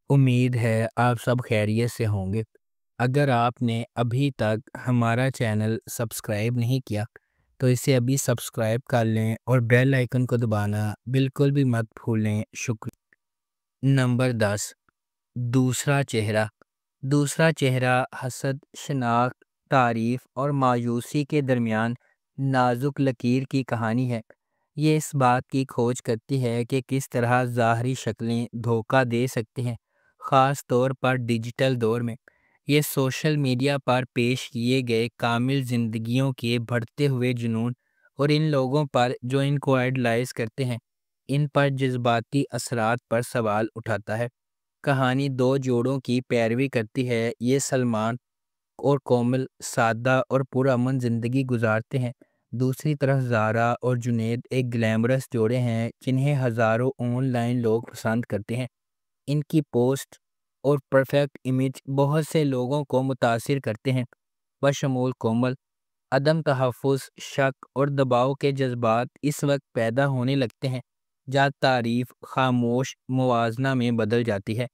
امید ہے آپ سب خیریت سے ہوں گے۔ اگر آپ نے ابھی تک ہمارا چینل سبسکرائب نہیں کیا تو اسے ابھی سبسکرائب کر لیں اور بیل آئیکن کو دبانا بالکل بھی مت بھولیں۔ شکریہ۔ نمبر 10، دوسرا چہرہ۔ دوسرا چہرہ حسد، شناخت، تعریف اور مایوسی کے درمیان نازک لکیر کی کہانی ہے۔ یہ اس بات کی کھوج کرتی ہے کہ کس طرح ظاہری شکلیں دھوکہ دے سکتی ہیں، خاص طور پر ڈیجیٹل دور میں۔ یہ سوشل میڈیا پر پیش کیے گئے کامل زندگیوں کے بڑھتے ہوئے جنون اور ان لوگوں پر جو ان کو آئیڈلائز کرتے ہیں، ان پر جذباتی اثرات پر سوال اٹھاتا ہے۔ کہانی دو جوڑوں کی پیروی کرتی ہے۔ یہ سلمان اور کومل سادہ اور پرامن زندگی گزارتے ہیں۔ دوسری طرف زارا اور جنید ایک گلیمرس جوڑے ہیں جنہیں ہزاروں آن لائن لوگ پسند کرتے ہیں۔ ان کی پوسٹ اور پرفیکٹ امیج بہت سے لوگوں کو متاثر کرتے ہیں، بشمول کومل۔ عدم تحفظ، شک اور دباؤ کے جذبات اس وقت پیدا ہونے لگتے ہیں جب تعریف خاموش موازنہ میں بدل جاتی ہے۔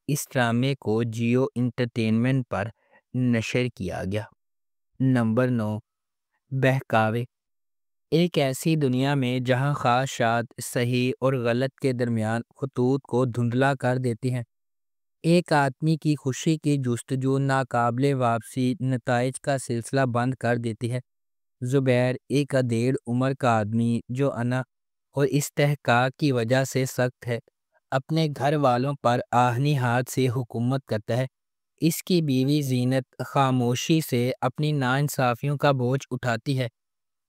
اس ڈرامے کو جیو انٹرٹینمنٹ پر نشر کیا گیا۔ نمبر 9، بہکاوے۔ ایک ایسی دنیا میں جہاں خواہشات صحیح اور غلط کے درمیان خطوط کو دھندلا کر دیتی ہیں، ایک آدمی کی خوشی کی جستجو ناقابل واپسی نتائج کا سلسلہ بند کر دیتی ہے۔ زبیر ایک ادھیڑ عمر کا آدمی جو انا اور استحقاق کی وجہ سے سخت ہے، اپنے گھر والوں پر آہنی ہاتھ سے حکومت کرتا ہے۔ اس کی بیوی زینت خاموشی سے اپنی ناانصافیوں کا بوجھ اٹھاتی ہے،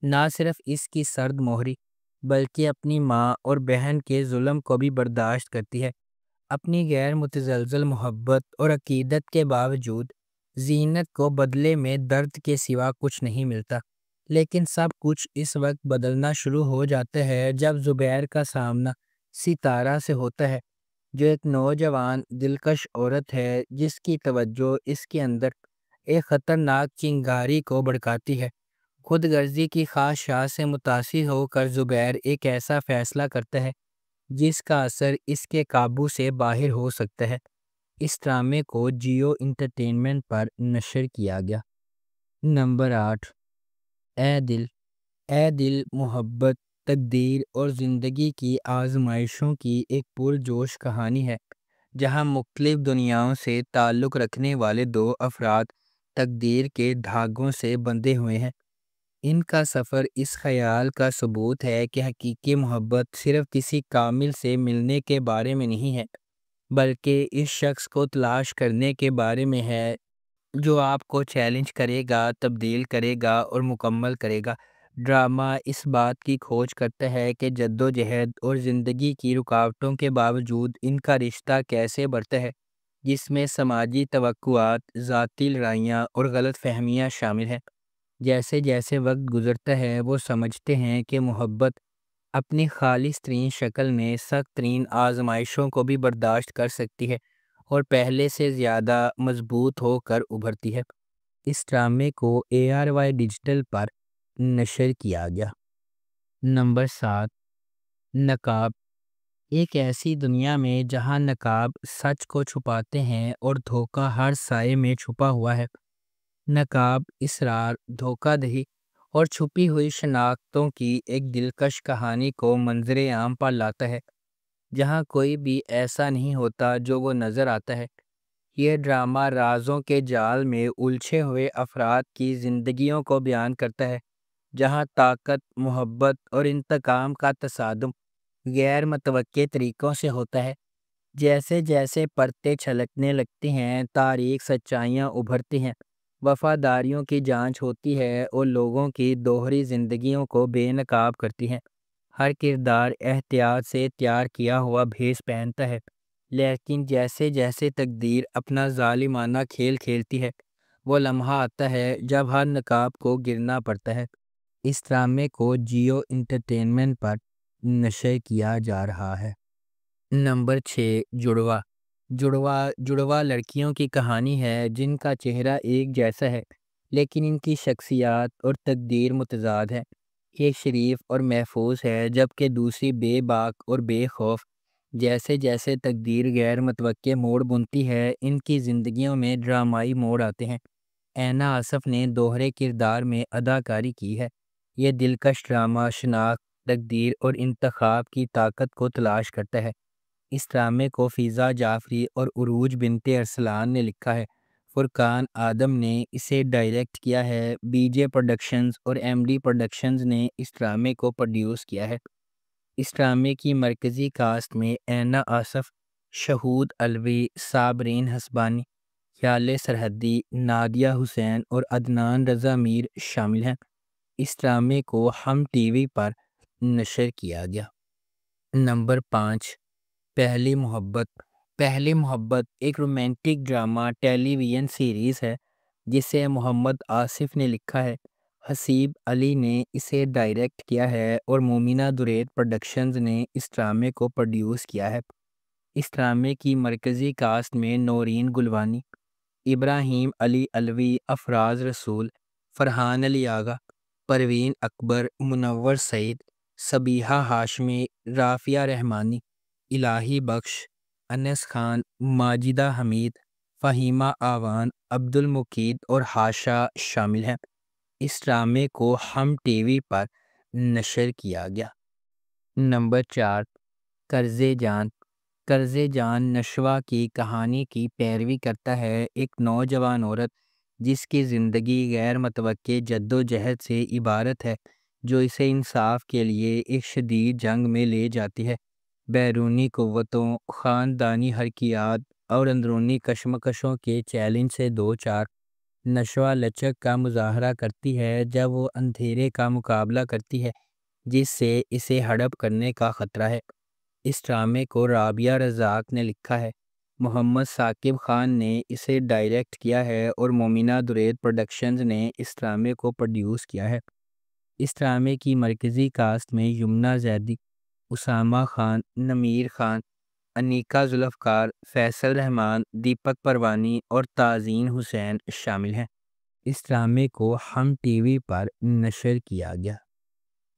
نہ صرف اس کی سرد مہری بلکہ اپنی ماں اور بہن کے ظلم کو بھی برداشت کرتی ہے۔ اپنی غیر متزلزل محبت اور عقیدت کے باوجود زینت کو بدلے میں درد کے سوا کچھ نہیں ملتا۔ لیکن سب کچھ اس وقت بدلنا شروع ہو جاتا ہے جب زبیر کا سامنا ستارہ سے ہوتا ہے، جو ایک نوجوان دلکش عورت ہے جس کی توجہ اس کے اندر ایک خطرناک چنگاری کو بھڑکاتی ہے۔ خود غرضی کی خواہشات سے متاثر ہو کر زبیر ایک ایسا فیصلہ کرتا ہے جس کا اثر اس کے قابو سے باہر ہو سکتا ہے۔ اس ڈرامے کو جیو انٹرٹینمنٹ پر نشر کیا گیا۔ نمبر 8، اے دل۔ اے دل محبت، تقدیر اور زندگی کی آزمائشوں کی ایک پرجوش کہانی ہے جہاں مختلف دنیاؤں سے تعلق رکھنے والے دو افراد تقدیر کے دھاگوں سے بندھے ہوئے ہیں۔ ان کا سفر اس خیال کا ثبوت ہے کہ حقیقی محبت صرف کسی کامل سے ملنے کے بارے میں نہیں ہے، بلکہ اس شخص کو تلاش کرنے کے بارے میں ہے جو آپ کو چیلنج کرے گا، تبدیل کرے گا اور مکمل کرے گا۔ ڈرامہ اس بات کی کھوج کرتا ہے کہ جدوجہد اور زندگی کی رکاوٹوں کے باوجود ان کا رشتہ کیسے بڑھتا ہے، جس میں سماجی توقعات، ذاتی لڑائیاں اور غلط فہمیاں شامل ہیں۔ جیسے جیسے وقت گزرتا ہے وہ سمجھتے ہیں کہ محبت اپنی خالص ترین شکل میں سخت ترین آزمائشوں کو بھی برداشت کر سکتی ہے اور پہلے سے زیادہ مضبوط ہو کر ابھرتی ہے۔ اس ڈرامے کو ARY ڈیجیٹل پر نشر کیا گیا۔ نمبر 7، نقاب۔ ایک ایسی دنیا میں جہاں نقاب سچ کو چھپاتے ہیں اور دھوکہ ہر سائے میں چھپا ہوا ہے۔ نقاب اسرار، دھوکہ دہی اور چھپی ہوئی شناختوں کی ایک دلکش کہانی کو منظر عام پر لاتا ہے، جہاں کوئی بھی ایسا نہیں ہوتا جو وہ نظر آتا ہے۔ یہ ڈرامہ رازوں کے جال میں الجھے ہوئے افراد کی زندگیوں کو بیان کرتا ہے، جہاں طاقت، محبت اور انتقام کا تصادم غیر متوقع طریقوں سے ہوتا ہے۔ جیسے جیسے پرتیں چھلکنے لگتی ہیں، تاریخ سچائیاں ابھرتی ہیں، وفاداریوں کی جانچ ہوتی ہے اور لوگوں کی دوہری زندگیوں کو بے نقاب کرتی ہیں۔ ہر کردار احتیاط سے تیار کیا ہوا بھیس پہنتا ہے، لیکن جیسے جیسے تقدیر اپنا ظالمانہ کھیل کھیلتی ہے، وہ لمحہ آتا ہے جب ہر نقاب کو گرنا پڑتا ہے۔ اس ڈرامے کو جیو انٹرٹینمنٹ پر نشر کیا جا رہا ہے۔ نمبر 6، جڑوا۔ جڑوا لڑکیوں کی کہانی ہے جن کا چہرہ ایک جیسا ہے لیکن ان کی شخصیات اور تقدیر متضاد ہے۔ ایک شریف اور محفوظ ہے جبکہ دوسری بے باک اور بے خوف جیسے جیسے تقدیر غیر متوقع موڑ بنتی ہے، ان کی زندگیوں میں ڈرامائی موڑ آتے ہیں۔ اینا آصف نے دوہرے کردار میں اداکاری کی ہے۔ یہ دلکش ڈرامہ شناخت، تقدیر اور انتخاب کی طاقت کو تلاش کرتا ہے۔ اس ڈرامے کو فضا جعفری اور عروج بنت ارسلان نے لکھا ہے۔ فرقان آدم نے اسے ڈائریکٹ کیا ہے۔ بی جے پروڈکشنز اور ایم ڈی پروڈکشنز نے اس ڈرامے کو پروڈیوس کیا ہے۔ اس ڈرامے کی مرکزی کاسٹ میں اینا آصف، شہود علوی، صابرین حسبانی، خیال سرحدی، نادیہ حسین اور عدنان رضا میر شامل ہیں۔ اس ڈرامے کو ہم ٹی وی پر نشر کیا گیا۔ نمبر 5، پہلی محبت۔ پہلی محبت ایک رومانٹک ڈرامہ ٹیلی ویژن سیریز ہے جسے محمد آصف نے لکھا ہے۔ حسیب علی نے اسے ڈائریکٹ کیا ہے اور مومنہ درید پروڈکشنز نے اس ڈرامے کو پروڈیوس کیا ہے۔ اس ڈرامے کی مرکزی کاسٹ میں نورین گلوانی، ابراہیم علی علوی، افراز رسول، فرحان علی آغا، پروین اکبر، منور سعید، صبیحہ ہاشمی، رافعہ رحمانی، الہی بخش، انس خان، ماجدہ حمید، فہیمہ آوان، عبد المقید اور ہاشا شامل ہیں۔ اس ڈرامے کو ہم ٹی وی پر نشر کیا گیا۔ نمبر 4، قرض جان۔ قرض جان نشوہ کی کہانی کی پیروی کرتا ہے۔ ایک نوجوان عورت جس کی زندگی غیر متوقع جد و جہد سے عبارت ہے، جو اسے انصاف کے لیے ایک شدید جنگ میں لے جاتی ہے۔ بیرونی قوتوں، خاندانی حرکیات اور اندرونی کشمکشوں کے چیلنج سے دوچار نشوہ لچک کا مظاہرہ کرتی ہے جب وہ اندھیرے کا مقابلہ کرتی ہے جس سے اسے ہڑپ کرنے کا خطرہ ہے۔ اس ڈرامے کو رابعہ رزاق نے لکھا ہے۔ محمد ثاقب خان نے اسے ڈائریکٹ کیا ہے اور مومنہ درید پروڈکشنز نے اس ڈرامے کو پروڈیوس کیا ہے۔ اس ڈرامے کی مرکزی کاسٹ میں یمنہ زیدی، اسامہ خان، نمیر خان، انیکا ذوالفقار، فیصل رحمان، دیپک پروانی اور تازین حسین شامل ہیں۔ اس ڈرامے کو ہم ٹی وی پر نشر کیا گیا۔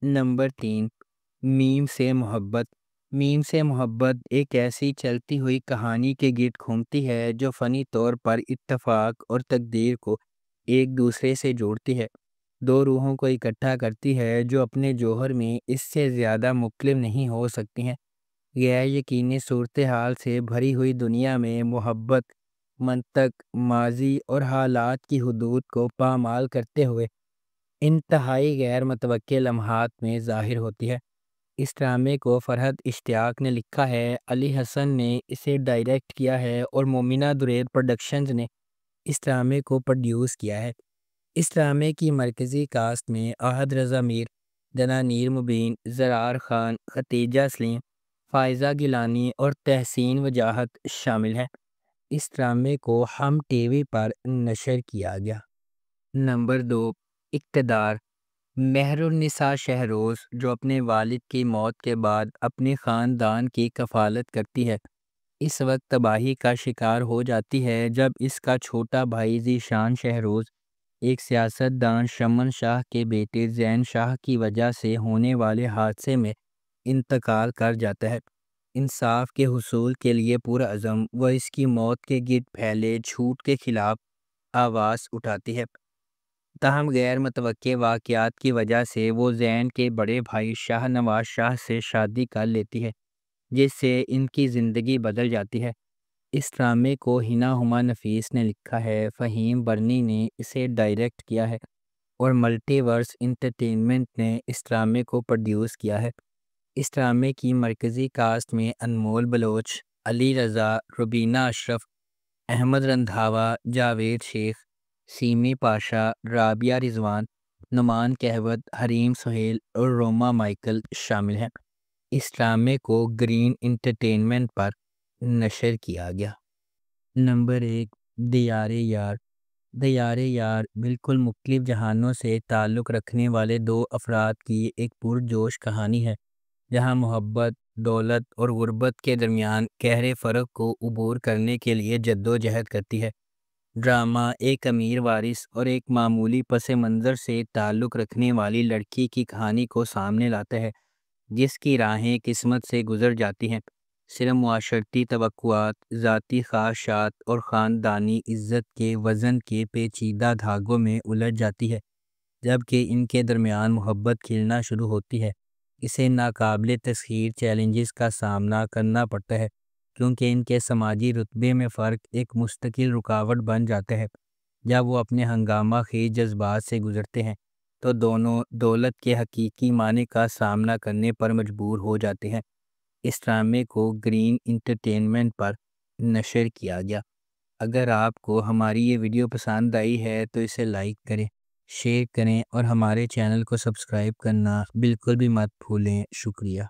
نمبر 3، میم سے محبت۔ میم سے محبت ایک ایسی چلتی ہوئی کہانی کے گرد گھومتی ہے جو فنی طور پر اتفاق اور تقدیر کو ایک دوسرے سے جوڑتی ہے، دو روحوں کو اکٹھا کرتی ہے جو اپنے جوہر میں اس سے زیادہ مختلف نہیں ہو سکتی ہیں۔ غیر یقینی صورتحال سے بھری ہوئی دنیا میں محبت منطق، ماضی اور حالات کی حدود کو پامال کرتے ہوئے انتہائی غیر متوقع لمحات میں ظاہر ہوتی ہے۔ اس ڈرامے کو فرحت اشتیاق نے لکھا ہے۔ علی حسن نے اسے ڈائریکٹ کیا ہے اور مومنہ درید پروڈکشنز نے اس ڈرامے کو پروڈیوس کیا ہے۔ اس ڈرامے کی مرکزی کاسٹ میں احد رضا میر، دنانیر مبین، زرار خان، ختیجہ سلیم، فائزہ گیلانی اور تحسین وجاہت شامل ہیں۔ اس ڈرامے کو ہم ٹی وی پر نشر کیا گیا۔ نمبر 2، اقتدار۔ مہر النساء شہروز، جو اپنے والد کی موت کے بعد اپنے خاندان کی کفالت کرتی ہے، اس وقت تباہی کا شکار ہو جاتی ہے جب اس کا چھوٹا بھائی ذیشان شہروز ایک سیاست دان شمن شاہ کے بیٹے زین شاہ کی وجہ سے ہونے والے حادثے میں انتقال کر جاتا ہے۔ انصاف کے حصول کے لیے پرعزم، وہ اس کی موت کے گرد پھیلے جھوٹ کے خلاف آواز اٹھاتی ہے۔ تاہم غیر متوقع واقعات کی وجہ سے وہ زین کے بڑے بھائی شاہ نواز شاہ سے شادی کر لیتی ہے جس سے ان کی زندگی بدل جاتی ہے۔ اس ڈرامے کو ہنا ہما نفیس نے لکھا ہے۔ فہیم برنی نے اسے ڈائریکٹ کیا ہے اور ملٹی ورس انٹرٹینمنٹ نے اس ڈرامے کو پروڈیوس کیا ہے۔ اس ڈرامے کی مرکزی کاسٹ میں انمول بلوچ، علی رضا، روبینہ اشرف، احمد رندھاوا، جاوید شیخ، سیمی پاشا، رابعہ رضوان، نعمان کہوت، حریم سہیل اور روما مائیکل شامل ہیں۔ اس ڈرامے کو گرین انٹرٹینمنٹ پر نشر کیا گیا۔ نمبر 1، دیار یار۔ دیار یار بالکل مختلف جہانوں سے تعلق رکھنے والے دو افراد کی ایک پرجوش کہانی ہے جہاں محبت، دولت اور غربت کے درمیان گہرے فرق کو عبور کرنے کے لیے جدوجہد کرتی ہے۔ ڈرامہ ایک امیر وارث اور ایک معمولی پس منظر سے تعلق رکھنے والی لڑکی کی کہانی کو سامنے لاتا ہے جس کی راہیں قسمت سے گزر جاتی ہیں۔ صرف معاشرتی توقعات، ذاتی خواہشات اور خاندانی عزت کے وزن کے پیچیدہ دھاگوں میں الجھ جاتی ہے، جبکہ ان کے درمیان محبت کھلنا شروع ہوتی ہے۔ اسے ناقابل تسخیر چیلنجز کا سامنا کرنا پڑتا ہے، کیونکہ ان کے سماجی رتبے میں فرق ایک مستقل رکاوٹ بن جاتا ہے۔ جب وہ اپنے ہنگامہ خیز جذبات سے گزرتے ہیں تو دونوں دولت کے حقیقی معنی کا سامنا کرنے پر مجبور ہو جاتے ہیں۔ اس ڈرامے کو گرین انٹرٹینمنٹ پر نشر کیا گیا۔ اگر آپ کو ہماری یہ ویڈیو پسند آئی ہے تو اسے لائک کریں، شیئر کریں اور ہمارے چینل کو سبسکرائب کرنا بالکل بھی مت بھولیں۔ شکریہ۔